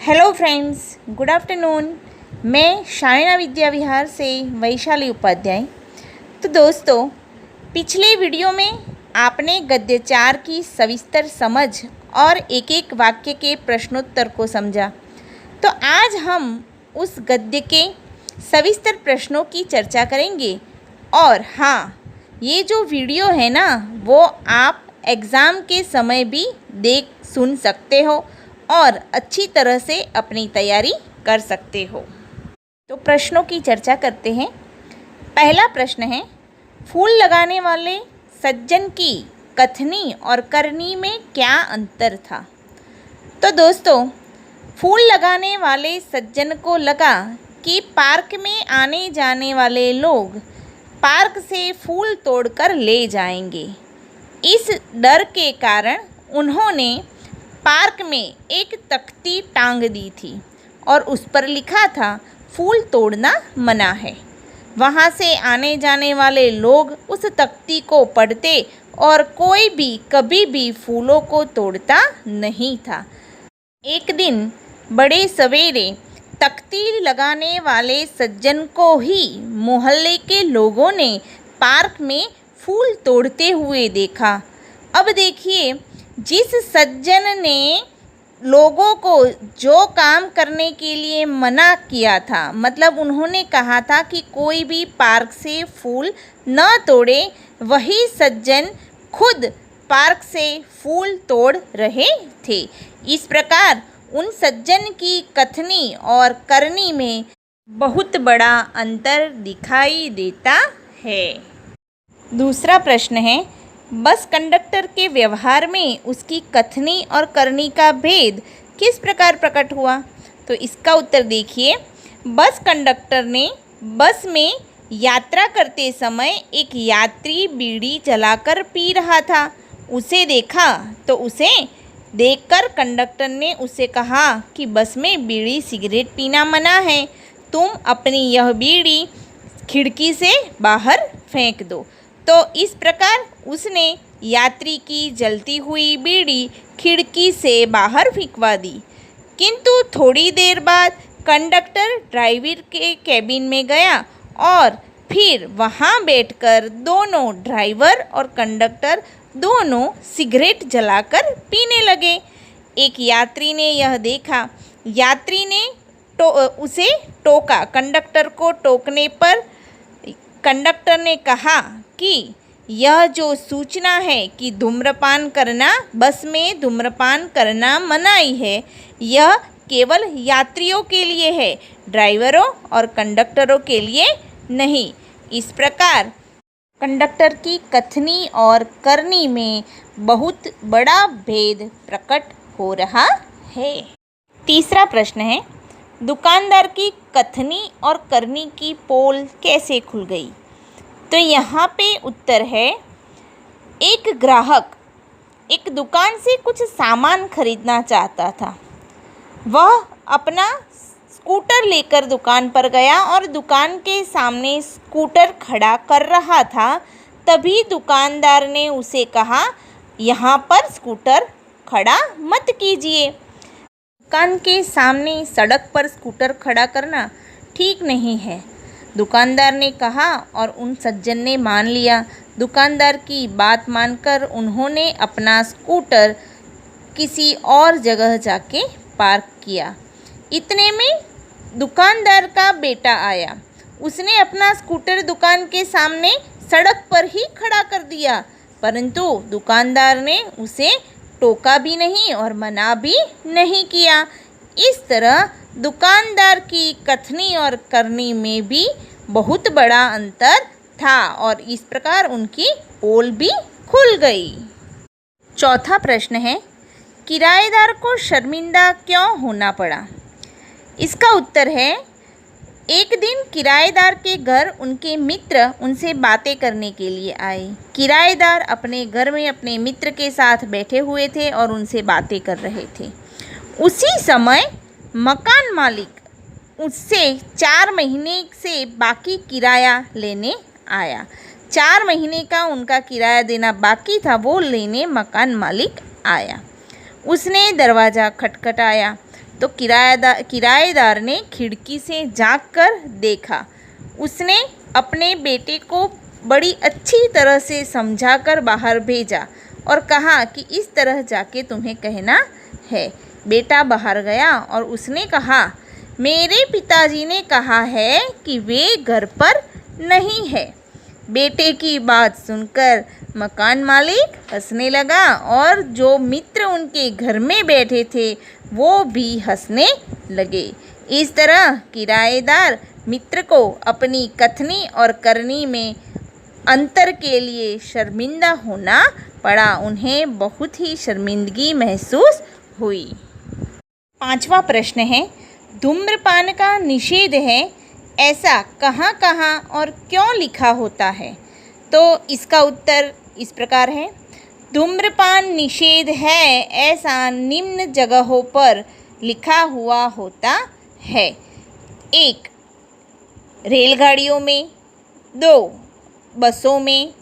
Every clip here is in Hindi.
Hello friends, good afternoon. मैं शायना विद्या विहार से वैशाली उपाध्याय। तो दोस्तों, पिछले वीडियो में आपने गद्य 4 की सविस्तर समझ और एक एक वाक्य के प्रश्नोत्तर को समझा। तो आज हम उस गद्य के सविस्तर प्रश्नों की चर्चा करेंगे। और हाँ, ये जो वीडियो है ना, वो आप एग्ज़ाम के समय भी देख सुन सकते हो और अच्छी तरह से अपनी तैयारी कर सकते हो। तो प्रश्नों की चर्चा करते हैं। पहला प्रश्न है, फूल लगाने वाले सज्जन की कथनी और करनी में क्या अंतर था? तो दोस्तों, फूल लगाने वाले सज्जन को लगा कि पार्क में आने जाने वाले लोग पार्क से फूल तोड़कर ले जाएंगे। इस डर के कारण उन्होंने पार्क में एक तख्ती टांग दी थी और उस पर लिखा था, फूल तोड़ना मना है। वहाँ से आने जाने वाले लोग उस तख्ती को पढ़ते और कोई भी कभी भी फूलों को तोड़ता नहीं था। एक दिन बड़े सवेरे तख्ती लगाने वाले सज्जन को ही मोहल्ले के लोगों ने पार्क में फूल तोड़ते हुए देखा। अब देखिए, जिस सज्जन ने लोगों को जो काम करने के लिए मना किया था, मतलब उन्होंने कहा था कि कोई भी पार्क से फूल न तोड़े, वही सज्जन खुद पार्क से फूल तोड़ रहे थे। इस प्रकार उन सज्जन की कथनी और करनी में बहुत बड़ा अंतर दिखाई देता है। दूसरा प्रश्न है, बस कंडक्टर के व्यवहार में उसकी कथनी और करनी का भेद किस प्रकार प्रकट हुआ? तो इसका उत्तर देखिए। बस कंडक्टर ने बस में यात्रा करते समय एक यात्री बीड़ी जलाकर पी रहा था। उसे देखा तो उसे देखकर कंडक्टर ने उससे कहा कि बस में बीड़ी सिगरेट पीना मना है, तुम अपनी यह बीड़ी खिड़की से बाहर फेंक दो। तो इस प्रकार उसने यात्री की जलती हुई बीड़ी खिड़की से बाहर फेंकवा दी। किंतु थोड़ी देर बाद कंडक्टर ड्राइवर के कैबिन में गया और फिर वहाँ बैठकर दोनों ड्राइवर और कंडक्टर दोनों सिगरेट जलाकर पीने लगे। एक यात्री ने यह देखा। यात्री ने उसे टोका। कंडक्टर को टोकने पर कंडक्टर ने कहा कि यह जो सूचना है कि धूम्रपान करना, बस में धूम्रपान करना मनाही है, यह केवल यात्रियों के लिए है, ड्राइवरों और कंडक्टरों के लिए नहीं। इस प्रकार कंडक्टर की कथनी और करनी में बहुत बड़ा भेद प्रकट हो रहा है। तीसरा प्रश्न है, दुकानदार की कथनी और करनी की पोल कैसे खुल गई? तो यहाँ पे उत्तर है, एक ग्राहक एक दुकान से कुछ सामान खरीदना चाहता था। वह अपना स्कूटर लेकर दुकान पर गया और दुकान के सामने स्कूटर खड़ा कर रहा था। तभी दुकानदार ने उसे कहा, यहाँ पर स्कूटर खड़ा मत कीजिए। दुकान के सामने सड़क पर स्कूटर खड़ा करना ठीक नहीं है, दुकानदार ने कहा और उन सज्जन ने मान लिया। दुकानदार की बात मानकर उन्होंने अपना स्कूटर किसी और जगह जाके पार्क किया। इतने में दुकानदार का बेटा आया। उसने अपना स्कूटर दुकान के सामने सड़क पर ही खड़ा कर दिया, परंतु दुकानदार ने उसे टोका भी नहीं और मना भी नहीं किया। इस तरह दुकानदार की कथनी और करनी में भी बहुत बड़ा अंतर था और इस प्रकार उनकी पोल भी खुल गई। चौथा प्रश्न है, किराएदार को शर्मिंदा क्यों होना पड़ा? इसका उत्तर है, एक दिन किराएदार के घर उनके मित्र उनसे बातें करने के लिए आए। किराएदार अपने घर में अपने मित्र के साथ बैठे हुए थे और उनसे बातें कर रहे थे। उसी समय मकान मालिक उससे 4 महीने से बाकी किराया लेने आया। 4 महीने का उनका किराया देना बाकी था, वो लेने मकान मालिक आया। उसने दरवाज़ा खटखटाया तो किराएदार ने खिड़की से झांककर देखा। उसने अपने बेटे को बड़ी अच्छी तरह से समझाकर बाहर भेजा और कहा कि इस तरह जाके तुम्हें कहना है। बेटा बाहर गया और उसने कहा, मेरे पिताजी ने कहा है कि वे घर पर नहीं है। बेटे की बात सुनकर मकान मालिक हंसने लगा और जो मित्र उनके घर में बैठे थे वो भी हंसने लगे। इस तरह किराएदार मित्र को अपनी कथनी और करनी में अंतर के लिए शर्मिंदा होना पड़ा। उन्हें बहुत ही शर्मिंदगी महसूस हुई। 5वां प्रश्न है, धूम्रपान का निषेध है, ऐसा कहाँ कहाँ और क्यों लिखा होता है? तो इसका उत्तर इस प्रकार है। धूम्रपान निषेध है ऐसा निम्न जगहों पर लिखा हुआ होता है। 1. रेलगाड़ियों में, 2. बसों में,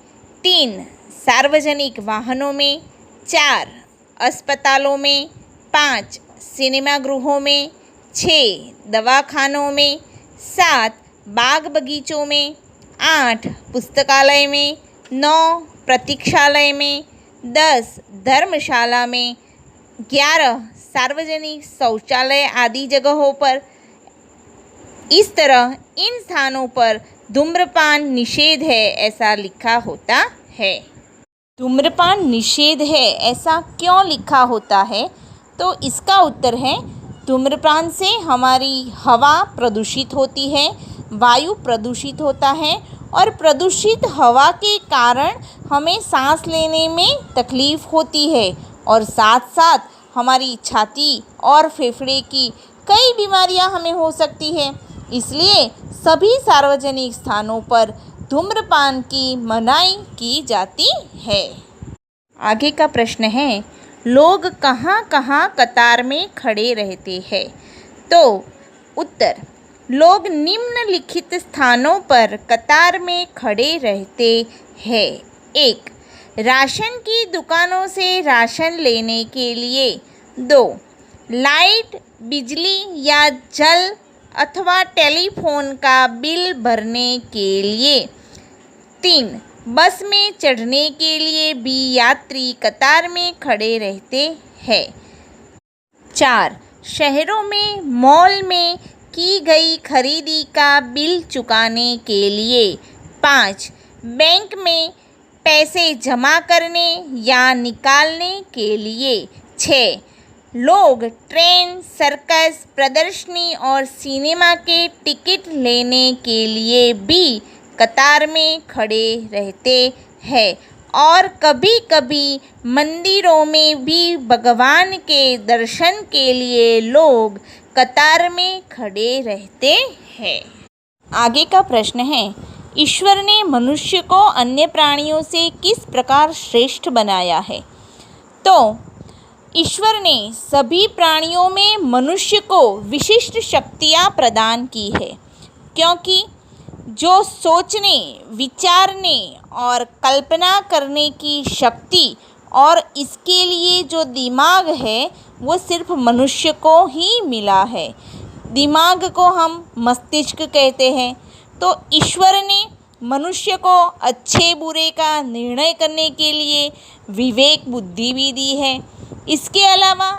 3. सार्वजनिक वाहनों में, 4. अस्पतालों में, 5. सिनेमागृहों में, 6. दवाखानों में, 7. बाग बगीचों में, 8. पुस्तकालय में, 9. प्रतीक्षालय में, 10. धर्मशाला में, 11. सार्वजनिक शौचालय आदि जगहों पर। इस तरह इन स्थानों पर धूम्रपान निषेध है ऐसा लिखा होता है। धूम्रपान निषेध है ऐसा क्यों लिखा होता है? तो इसका उत्तर है, धूम्रपान से हमारी हवा प्रदूषित होती है, वायु प्रदूषित होता है और प्रदूषित हवा के कारण हमें सांस लेने में तकलीफ़ होती है और साथ साथ हमारी छाती और फेफड़े की कई बीमारियां हमें हो सकती है। इसलिए सभी सार्वजनिक स्थानों पर धूम्रपान की मनाही की जाती है। आगे का प्रश्न है, लोग कहाँ कहाँ कतार में खड़े रहते हैं? तो उत्तर, लोग निम्नलिखित स्थानों पर कतार में खड़े रहते हैं। 1. राशन की दुकानों से राशन लेने के लिए। 2. लाइट, बिजली या जल अथवा टेलीफोन का बिल भरने के लिए। 3. बस में चढ़ने के लिए भी यात्री कतार में खड़े रहते हैं। 4. शहरों में मॉल में की गई खरीदी का बिल चुकाने के लिए। 5. बैंक में पैसे जमा करने या निकालने के लिए। 6. लोग ट्रेन, सर्कस, प्रदर्शनी और सिनेमा के टिकट लेने के लिए भी कतार में खड़े रहते हैं और कभी कभी मंदिरों में भी भगवान के दर्शन के लिए लोग कतार में खड़े रहते हैं। आगे का प्रश्न है, ईश्वर ने मनुष्य को अन्य प्राणियों से किस प्रकार श्रेष्ठ बनाया है? तो ईश्वर ने सभी प्राणियों में मनुष्य को विशिष्ट शक्तियाँ प्रदान की है, क्योंकि जो सोचने, विचारने और कल्पना करने की शक्ति और इसके लिए जो दिमाग है वो सिर्फ मनुष्य को ही मिला है। दिमाग को हम मस्तिष्क कहते हैं। तो ईश्वर ने मनुष्य को अच्छे बुरे का निर्णय करने के लिए विवेक बुद्धि भी दी है। इसके अलावा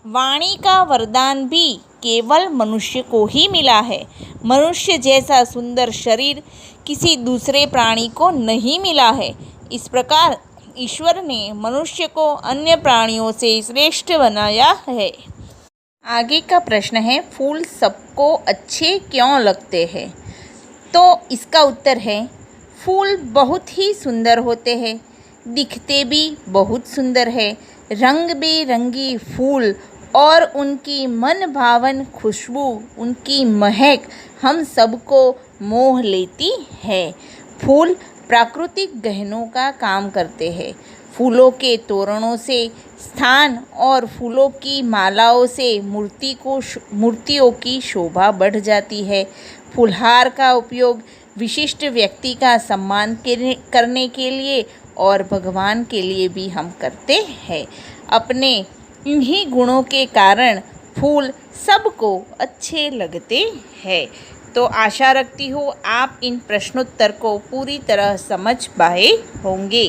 वाणी का वरदान भी केवल मनुष्य को ही मिला है। मनुष्य जैसा सुंदर शरीर किसी दूसरे प्राणी को नहीं मिला है। इस प्रकार ईश्वर ने मनुष्य को अन्य प्राणियों से श्रेष्ठ बनाया है। आगे का प्रश्न है, फूल सबको अच्छे क्यों लगते हैं? तो इसका उत्तर है, फूल बहुत ही सुंदर होते हैं, दिखते भी बहुत सुंदर है। रंग बिरंगी फूल और उनकी मन भावन खुशबू, उनकी महक हम सबको मोह लेती है। फूल प्राकृतिक गहनों का काम करते हैं। फूलों के तोरणों से स्थान और फूलों की मालाओं से मूर्तियों की शोभा बढ़ जाती है। फूलहार का उपयोग विशिष्ट व्यक्ति का सम्मान करने के लिए और भगवान के लिए भी हम करते हैं। अपने इन्हीं गुणों के कारण फूल सबको अच्छे लगते हैं। तो आशा रखती हूँ आप इन प्रश्नोत्तर को पूरी तरह समझ पाए होंगे।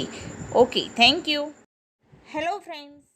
Okay, thank you. Hello friends.